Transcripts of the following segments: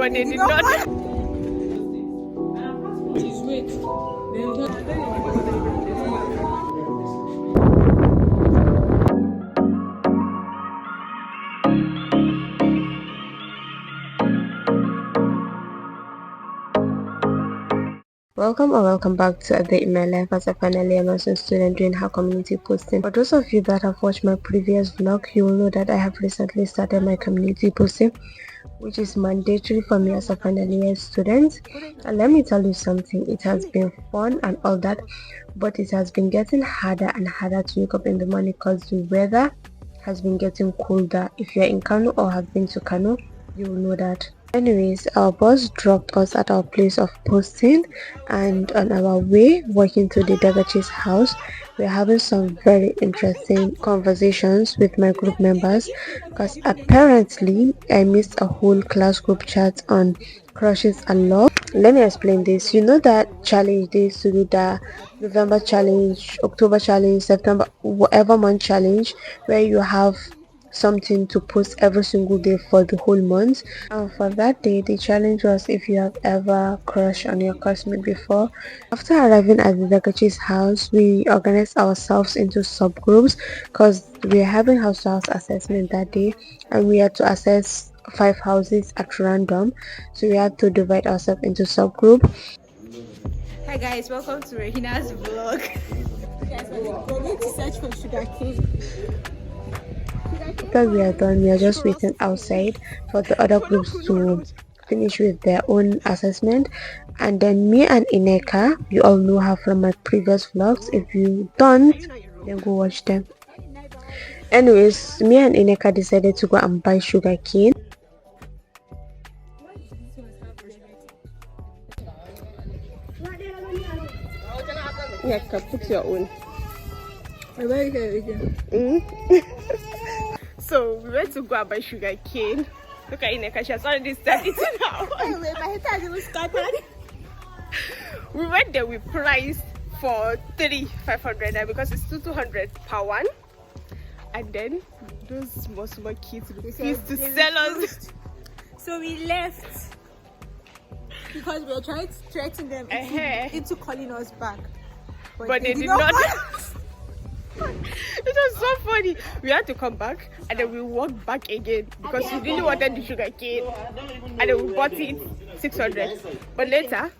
but they did not. Welcome or welcome back to a day in my life as a final year nursing student doing her community posting. For those of you that have watched my previous vlog, you will know that I have recently started my community posting, which is mandatory for me as a final year student. And let me tell you something, it has been fun and all that, but it has been getting harder and harder to wake up in the morning because the weather has been getting colder. If you're in Kano or have been to Kano, you will know that. Anyways, our bus dropped us at our place of posting, and on our way walking to the Dagachi's house, we're having some very interesting conversations with my group members, because apparently I missed a whole class group chat on crushes and love. Let me explain this. You know that challenge they used to do, the November challenge, October challenge, September, whatever month challenge, where you have something to post every single day for the whole month. And for that day, the challenge was if you have ever crushed on your classmate before. After arriving at the Dagachi's house, we organized ourselves into subgroups because we were having house-to-house assessment that day, and we had to assess 5 houses at random, so we had to divide ourselves into subgroup. Hi guys, welcome to Regina's vlog. Guys, we're going to search for sugarcane. After we are done, we are just waiting outside for the other groups to finish with their own assessment. And then me and Ineka, you all know her from my previous vlogs. If you don't, then go watch them. Anyways, me and Ineka decided to go and buy sugarcane. Yeah, put your own. So we went to go and buy sugar cane. Look at Ineka, she has already started eating now. Anyway, my head has even started. We went there with price for 500 because it's 200 per one. And then those small kids refused to sell us. So we left because we were trying to threaten them into calling us back. But they did not. It was so funny. We had to come back and then we walked back again because we really wanted the sugar cane, and then we bought it 600. But later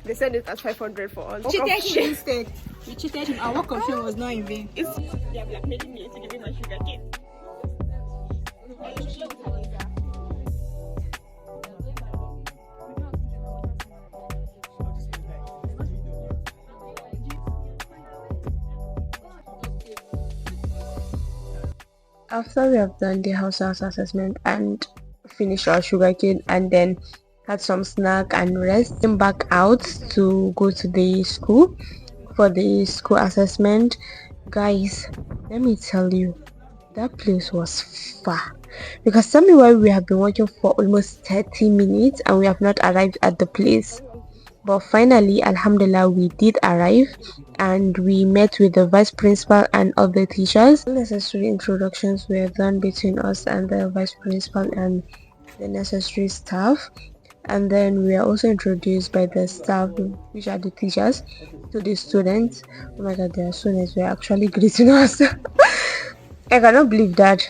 they sent it as 500 for us. Cheated him instead. We cheated him. Our work of shame was not in vain. They are blackmailing me to give me my sugar cane. After we have done the house assessment and finished our sugarcane and then had some snack and rest, came back out to go to the school for the school assessment. Guys, let me tell you, that place was far, because tell me why we have been walking for almost 30 minutes and we have not arrived at the place. But finally, alhamdulillah, we did arrive and we met with the vice principal and other teachers. Necessary introductions were done between us and the vice principal and the necessary staff, and then we are also introduced by the staff, which are the teachers, to the students. Oh my god, their students were actually greeting us. I cannot believe that.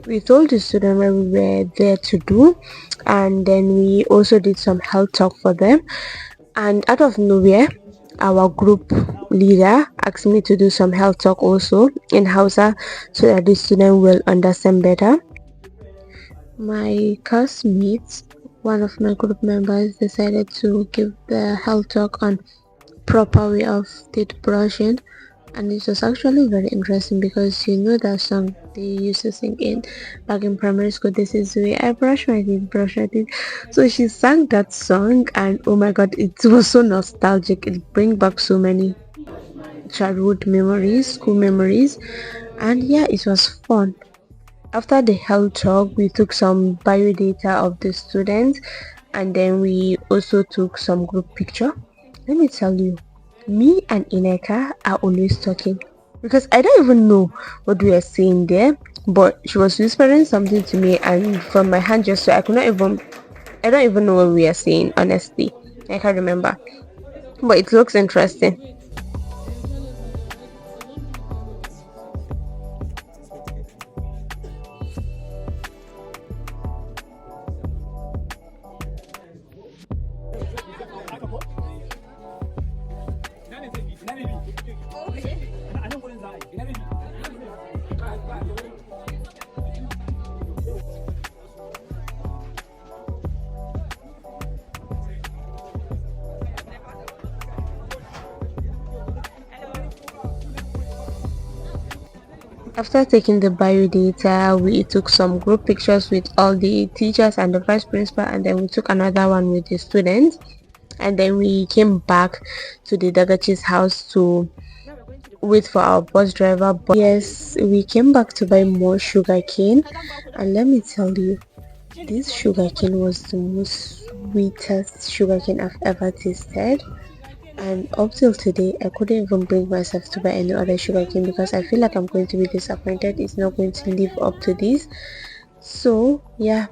We told the students what we were there to do, and then we also did some health talk for them. And out of nowhere, our group leader asked me to do some health talk also in Hausa so that the student will understand better. My classmates, one of my group members, decided to give the health talk on proper way of teeth brushing, and it was actually very interesting because you know that song they used to sing in back in primary school, this is the way I brush my teeth. So she sang that song, and oh my god, it was so nostalgic. It brings back so many childhood memories, school memories, and yeah, it was fun. After the health talk, we took some bio data of the students, and then we also took some group picture. Let me tell you, me and Ineka are always talking because I don't even know what we are saying there, but she was whispering something to me, and from my hand gesture I could not even I don't even know what we are saying, honestly. I can't remember. But it looks interesting. After taking the bio data, we took some group pictures with all the teachers and the vice principal, and then we took another one with the students, and then we came back to the Dagachi's house to wait for our bus driver. But yes, we came back to buy more sugarcane, and let me tell you, this sugarcane was the most sweetest sugarcane I've ever tasted. And up till today, I couldn't even bring myself to buy any other sugarcane because I feel like I'm going to be disappointed. It's not going to live up to this. So yeah,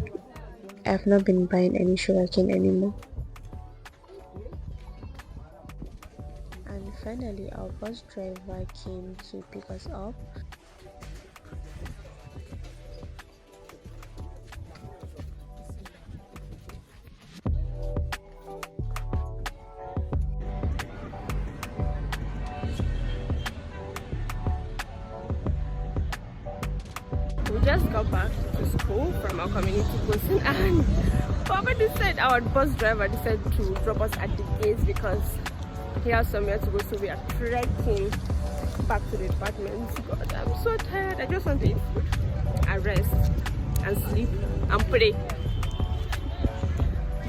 I've not been buying any sugarcane anymore. And finally, our bus driver came to pick us up. We just got back to school from our community posting, and Papa decided, our bus driver decided to drop us at the gates because he has somewhere to go, so we are trekking back to the department. God, I'm so tired. I just want to eat food and rest and sleep and pray.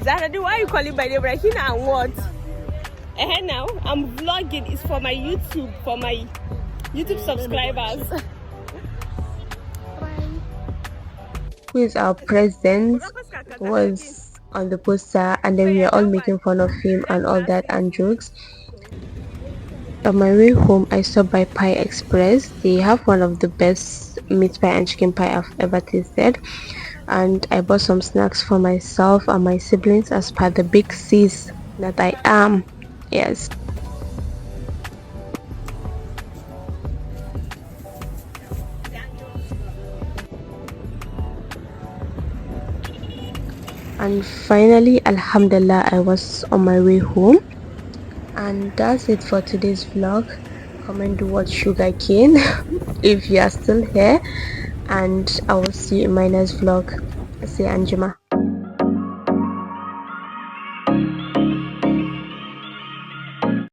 Zara, why are you calling by name? Rahina and what? Now I'm vlogging. It's for my YouTube subscribers. Who is our president was on the poster, and then we were all making fun of him and all that and jokes. On my way home, I stopped by Pie Express. They have one of the best meat pie and chicken pie I've ever tasted, and I bought some snacks for myself and my siblings as per the big sis that I am. Yes. And finally, alhamdulillah, I was on my way home. And that's it for today's vlog. Comment to watch sugarcane if you are still here, and I will see you in my next vlog. Say Anjima.